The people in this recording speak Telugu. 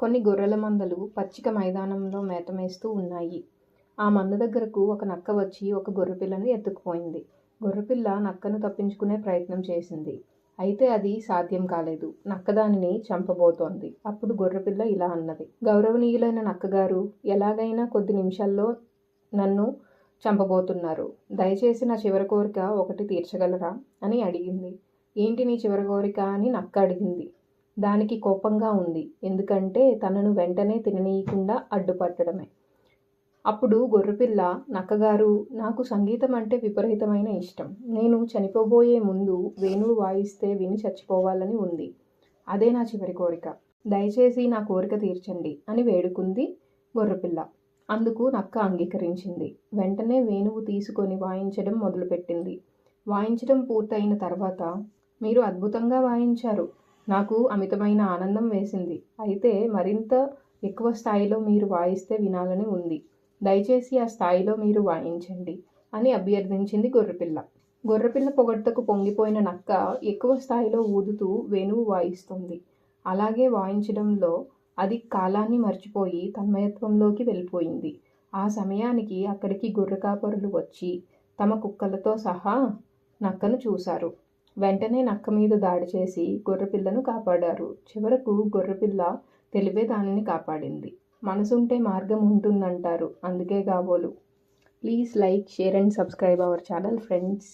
కొన్ని గొర్రెల మందలు పచ్చిక మైదానంలో మేత మేస్తూ ఉన్నాయి. ఆ మంద దగ్గరకు ఒక నక్క వచ్చి ఒక గొర్రెపిల్లను ఎత్తుకుపోయింది. గొర్రెపిల్ల నక్కను తప్పించుకునే ప్రయత్నం చేసింది. అయితే అది సాధ్యం కాలేదు. నక్క దానిని చంపబోతోంది. అప్పుడు గొర్రెపిల్ల ఇలా అన్నది: గౌరవనీయులైన నక్కగారు, ఎలాగైనా కొద్ది నిమిషాల్లో నన్ను చంపబోతున్నారు. దయచేసి నా చివరి కోరిక ఒకటి తీర్చగలరా అని అడిగింది. ఏంటి నీ చివరి కోరిక అని నక్క అడిగింది. దానికి కోపంగా ఉంది. ఎందుకంటే తనను వెంటనే తిననీయకుండా అడ్డుపట్టడమే. అప్పుడు గొర్రెపిల్ల, నక్కగారు, నాకు సంగీతం అంటే విపరీతమైన ఇష్టం. నేను చనిపోబోయే ముందు వేణువు వాయిస్తే విని చచ్చిపోవాలని ఉంది. అదే నా చివరి కోరిక. దయచేసి నా కోరిక తీర్చండి అని వేడుకుంది గొర్రెపిల్ల. అందుకు నక్క అంగీకరించింది. వెంటనే వేణువు తీసుకొని వాయించడం మొదలుపెట్టింది. వాయించడం పూర్తయిన తర్వాత, మీరు అద్భుతంగా వాయించారు. నాకు అమితమైన ఆనందం వేసింది. అయితే మరింత ఎక్కువ స్థాయిలో మీరు వాయిస్తే వినాలని ఉంది. దయచేసి ఆ స్థాయిలో మీరు వాయించండి అని అభ్యర్థించింది గొర్రెపిల్ల. గొర్రెపిల్ల పొగడ్తకు పొంగిపోయిన నక్క ఎక్కువ స్థాయిలో ఊదుతూ వేణువు వాయిస్తుంది. అలాగే వాయించడంలో అది కాలాన్ని మర్చిపోయి తన్మయత్వంలోకి వెళ్ళిపోయింది. ఆ సమయానికి అక్కడికి గొర్రె కాపరులు వచ్చి తమ కుక్కలతో సహా నక్కను చూశారు. వెంటనే నక్క మీద దాడి చేసి గొర్రెపిల్లను కాపాడారు. చివరకు గొర్రెపిల్ల తెలివే దానిని కాపాడింది. మనసుంటే మార్గం ఉంటుందంటారు. అందుకే కాబోలు. Please like, share and subscribe our channel friends.